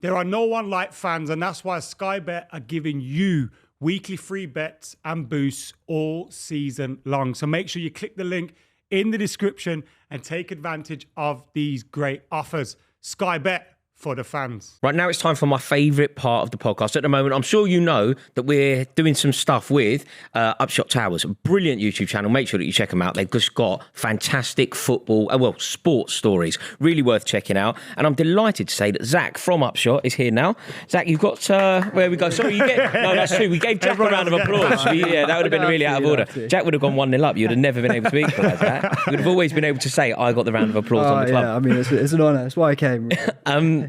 There are no one like fans, and that's why Sky Bet are giving you weekly free bets and boosts all season long. So make sure you click the link in the description and take advantage of these great offers. Sky Bet for the fans. Right, now it's time for my favourite part of the podcast. At the moment, I'm sure you know that we're doing some stuff with Upshot Towers, a brilliant YouTube channel. Make sure that you check them out. They've just got fantastic football, sports stories. Really worth checking out. And I'm delighted to say that Zach from Upshot is here now. Zach, you've got, where we go? Sorry, no, that's true. We gave Jack a round of applause. That would have been really out of order. Jack would have gone 1-0 up. You'd have never been able to equalise that. You would have always been able to say, I got the round of applause on the club. Yeah, I mean, it's an honour. That's why I came.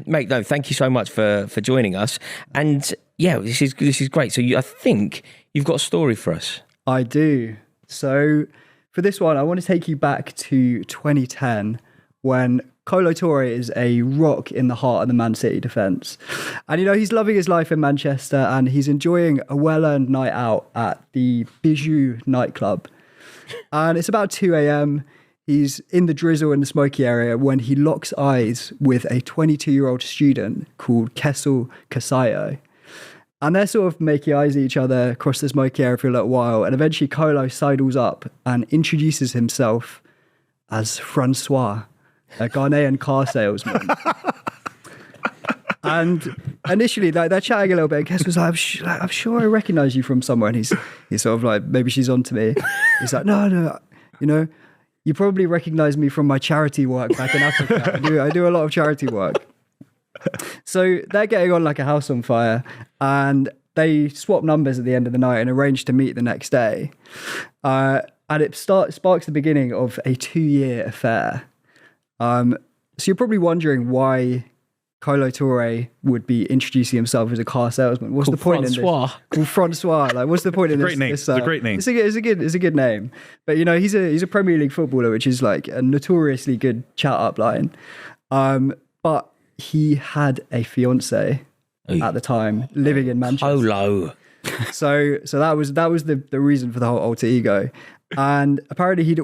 Mate, no, thank you so much for joining us. And yeah, this is great. So I think you've got a story for us. I do. So for this one, I want to take you back to 2010 when Kolo Toure is a rock in the heart of the Man City defence. And, he's loving his life in Manchester and he's enjoying a well-earned night out at the Buvey nightclub. And it's about 2 a.m. He's in the drizzle in the smoky area when he locks eyes with a 22-year-old student called Kessel Kasayo. And they're sort of making eyes at each other across the smoky area for a little while. And eventually Kolo sidles up and introduces himself as Francois, a Ghanaian car salesman. And initially they're chatting a little bit. And Kessel's like, I'm sure I recognise you from somewhere. And he's sort of like, maybe she's on to me. He's like, no, you probably recognise me from my charity work back in Africa. I do a lot of charity work. So they're getting on like a house on fire and they swap numbers at the end of the night and arrange to meet the next day. And it sparks the beginning of a 2-year affair. So you're probably wondering why Kolo Toure would be introducing himself as a car salesman. What's the point Francois. in this? Francois. Like, what's the point in this? Great name. It's a great name. It's a good name. But he's a Premier League footballer, which is like a notoriously good chat up line. But he had a fiance at the time living in Manchester. Kolo. So that was the reason for the whole alter ego. And apparently he'd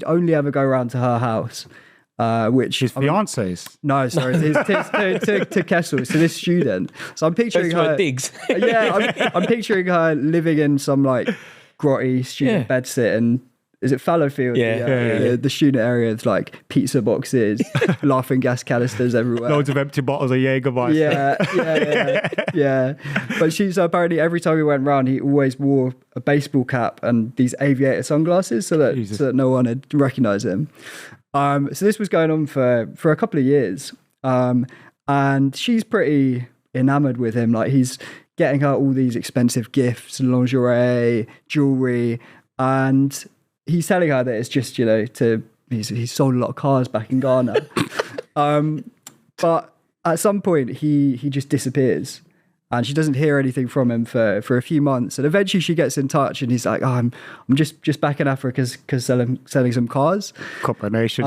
only ever go around to her house. Which his fiance's? No, sorry, to Kessel, to this student. So I'm picturing her. Digs. Yeah, I'm picturing her living in some like grotty student bedsit, and is it Fallowfield? The student area. It's like pizza boxes, laughing gas canisters everywhere, loads of empty bottles of Jägermeister. Yeah. But so apparently every time we went round, he always wore a baseball cap and these aviator sunglasses, so that no one would recognise him. So this was going on for a couple of years. And she's pretty enamored with him. Like, he's getting her all these expensive gifts, lingerie, jewelry, and he's telling her that it's just, he's sold a lot of cars back in Ghana. But at some point he just disappears. And she doesn't hear anything from him for a few months. And eventually she gets in touch and he's like, I'm just back in Africa because selling some cars. Combination.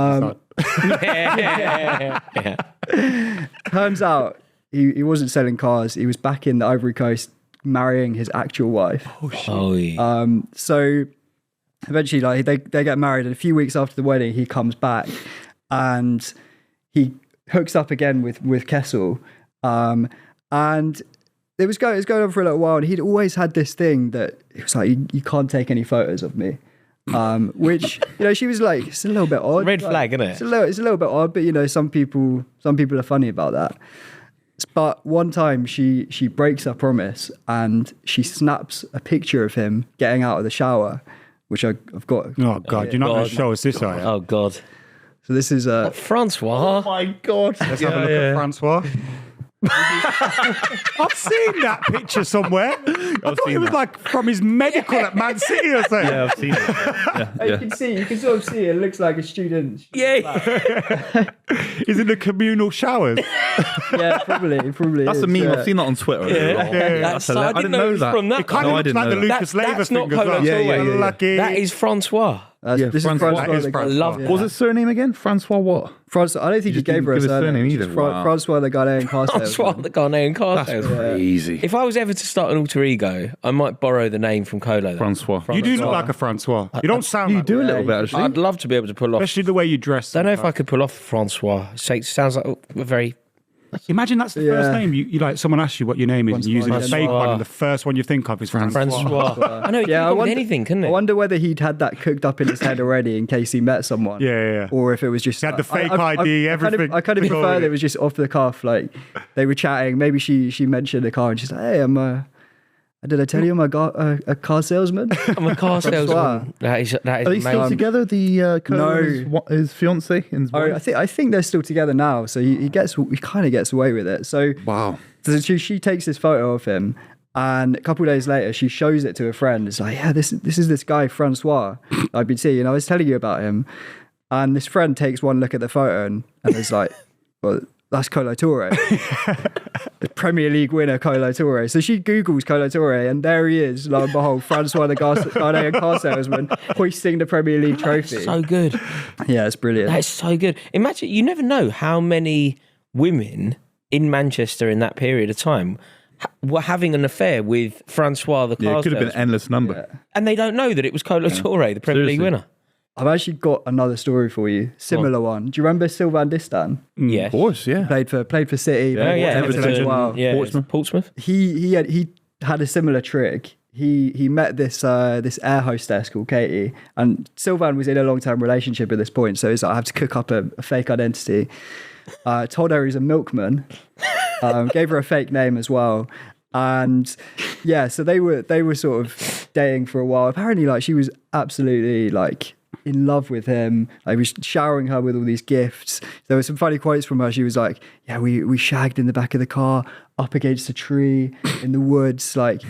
Turns out he wasn't selling cars. He was back in the Ivory Coast marrying his actual wife. Oh, yeah. So eventually they get married. And a few weeks after the wedding, he comes back and he hooks up again with Kessel. And it was going on for a little while, and he'd always had this thing that it was like, you can't take any photos of me, which she was like, it's a little bit odd. Red flag, isn't it? It's a little bit odd, but some people are funny about that. But one time she breaks her promise and she snaps a picture of him getting out of the shower, which I've got. Oh God, you're not going to show us this, are you? Oh God. So this is Francois. Oh my God. Let's have a look at Francois. I've seen that picture somewhere. I thought it was like from his medical at Man City or something. Yeah, I've seen it. You can sort of see it looks like a student. Yeah. He's in the communal showers. Yeah, probably. That's is, a meme. yeah. I've seen that on Twitter. I didn't know that. From that. It kind of looks like the Lucas Leiva That's thing not as well. Kolo Toure. Lucky. That is Francois. This is Francois. That is the guy. Francois. I love What was his surname again? Francois what? Francois. I don't think he gave her a surname either. Just Wow. Francois the Ghanaian car Francois, salesman. the Ghanaian car That's salesman. crazy. If I was ever to start an alter ego, I might borrow the name from Kolo. Francois. You do look like a Francois. You don't sound You like do a one. little bit, actually. I'd love to be able to pull off. Especially the way you dress. Don't know if I could pull off Francois. It sounds like a very Imagine that's the first Yeah. name. You like someone asks you what your name is, and you use a Francois. fake one, and the first one you think of is Francois. Francois. I know, he could have gone with anything, couldn't I it? wonder whether he'd had that cooked up in his head already in case he met someone. Yeah. Or if it was just... He had the fake ID, everything. I kind of to go prefer with that it. it was just off the cuff. Like, they were chatting. Maybe she mentioned a car and she's like, hey, did I tell you I'm a car salesman? I'm a car salesman. That is Are they still amazing. together? The No. his fiance and his Oh, wife? I think they're still together now. So he kind of gets away with it. So Wow. she takes this photo of him, and a couple of days later she shows it to a friend. It's like, yeah, this is this guy Francois I've been seeing. I was telling you about him. And this friend takes one look at the photo and is like, well, that's Kolo Toure. The Premier League winner, Kolo Toure. So she Googles Kolo Toure, and there he is, lo and behold, Francois the Ghanaian car salesman, hoisting the Premier League trophy. So good. Yeah, it's brilliant. That is so good. Imagine, you never know how many women in Manchester in that period of time were having an affair with Francois the Yeah, car it could have been an salesman. endless number. And they don't know that it was Kolo Toure, the Premier League Seriously. winner. I've actually got another story for you, similar one. Do you remember Sylvain Distan? Yes. Of course, yeah. Played for City. Yeah, yeah. Everton as well. Yeah, Portsmouth. Portsmouth. He had a similar trick. He met this air hostess called Katie, and Sylvain was in a long-term relationship at this point, so he's like, I have to cook up a fake identity. Told her he's a milkman, gave her a fake name as well, and yeah, so they were sort of dating for a while. Apparently, like, she was absolutely like in love with him. Like, he was showering her with all these gifts. There were some funny quotes from her. She was like, yeah, we shagged in the back of the car, up against a tree in the woods, like,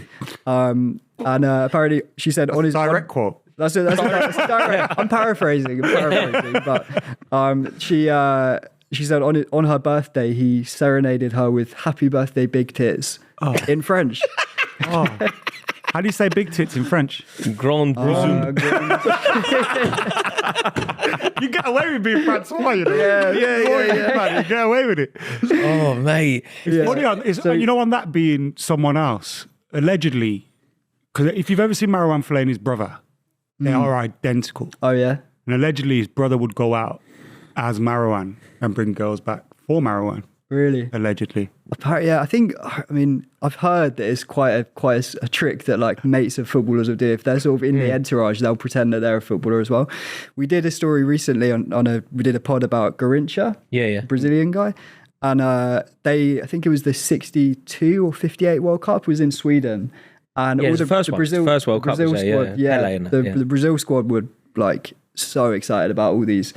and apparently she said on his Direct quote. That's direct. I'm paraphrasing, but she said on her birthday he serenaded her with "Happy Birthday, Big Tits" in French. Oh. How do you say big tits in French? Grand Bosom. You get away with being Francois, you know? Yeah. Man, you get away with it. Oh, mate. Yeah. Funny, you know, on that being someone else, allegedly, because if you've ever seen Marouane Fellaini's brother, they are identical. Oh yeah. And allegedly his brother would go out as Marouane and bring girls back for Marouane, Really? allegedly. Apparently, yeah. I mean, I've heard that it's quite a trick that like mates of footballers will do. If they're sort of in the entourage, they'll pretend that they're a footballer as well. We did a story recently we did a pod about Garrincha, Yeah. Brazilian guy, and I think it was the 62 or 58 World Cup was in Sweden, and Yeah, all it's the first one. Brazil, First World Cup Brazil was there, squad, yeah. LA and that, yeah. the Brazil squad were like so excited about all these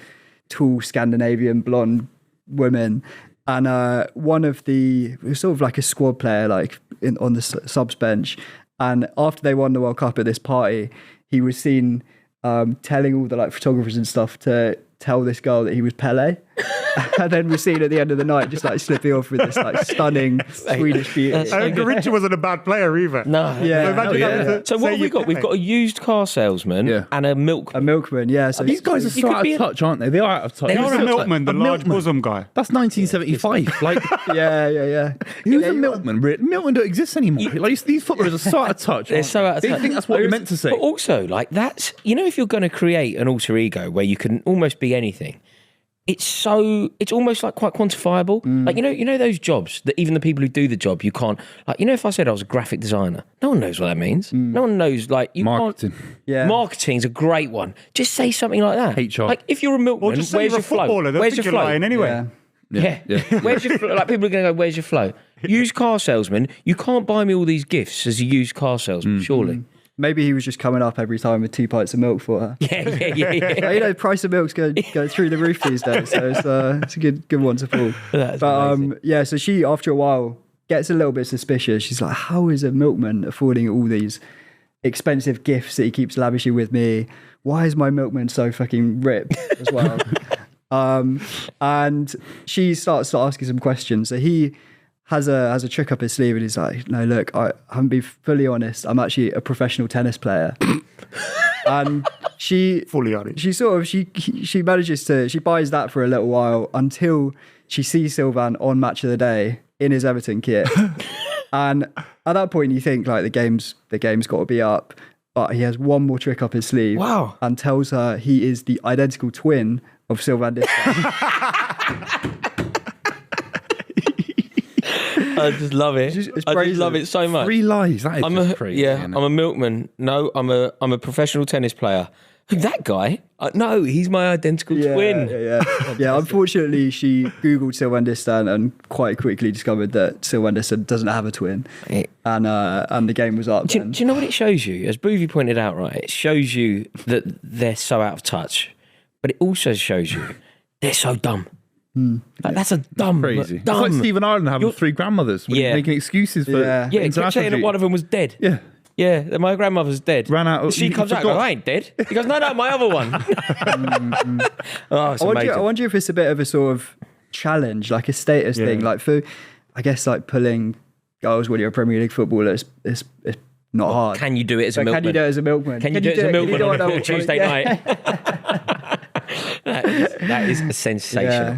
tall Scandinavian blonde women. And one of it was sort of like a squad player, like on the subs bench. And after they won the World Cup at this party, he was seen telling all the like photographers and stuff to tell this girl that he was Pele. And then we're seen at the end of the night just like slipping off with this like stunning Swedish beauty. That's so good. Garrincha wasn't a bad player either. No. Yeah. So imagine having to So what say have we you got? We've Pele. got a used car salesman Yeah. and a milk. A milkman, yeah. So These guys are You so could out be of touch, aren't they? They are out of touch. They He are was out a of touch. milkman, the A large milkman. bosom guy. That's 1975. Like, yeah. he was a milkman. Milkman don't exist anymore. Like, these footballers are so out of touch. They're aren't so out of they? touch. They think that's what you're meant to say. But also, like, that's, you know, if you're going to create an alter ego where you can almost be anything, it's almost like quite quantifiable. Like, you know those jobs that even the people who do the job, you can't, like, you know, if I said I was a graphic designer, no one knows what that means. No one knows, like, you Marketing. can't. Yeah. Marketing's a great one. Just say something like that. HR. Like, if you're a milkman, Or just say where's you're your a flow? footballer. They'll Where's think your you're flow? lying anyway. Yeah. Yeah. Where's your flow? Like, people are going to go, where's your flow? Used car salesman, you can't buy me all these gifts as a used car salesman, surely. Maybe he was just coming up every time with 2 pints of milk for her. Yeah. You know, price of milk's going through the roof these days, so it's a good one to pull. That's But amazing. yeah, so she after a while gets a little bit suspicious. She's like, "How is a milkman affording all these expensive gifts that he keeps lavishing with me? Why is my milkman so fucking ripped as well?" And she starts to ask some questions. So he has a trick up his sleeve, and he's like, "No, look, I haven't been fully honest. I'm actually a professional tennis player." And she Fully honest. she manages to, she buys that for a little while until she sees Sylvain on Match of the Day in his Everton kit. And at that point you think like the game's got to be up, but he has one more trick up his sleeve. Wow. And tells her he is the identical twin of Sylvain Distin. I just love it. It's I crazy. just love it so much. 3 lies. That is just crazy. I'm a milkman. No, I'm a professional tennis player. Who, that guy? No, he's my identical twin. Yeah. Unfortunately, she Googled Sylvendistan and quite quickly discovered that Sylvendistan doesn't have a twin, and the game was up. Do you know what it shows you? As Buvey pointed out, right? It shows you that they're so out of touch, but it also shows you they're so dumb. Like, that's a dumb, Crazy. dumb. It's like Stephen Ireland having 3 grandmothers. When he's making excuses for. Yeah. Yeah, he kept saying that one of them was dead. Yeah. Yeah, that my grandmother's dead. Ran out. She comes out and goes, I ain't dead. He goes, no, my other one. Oh, it's amazing. I wonder if it's a bit of a sort of challenge, like a status thing, like for, I guess, like pulling goals when you're a Premier League footballer. It's not hard. Can you do it as a milkman? Can you do it as a milkman? Can you do it as a milkman on a Tuesday night? That is a sensation.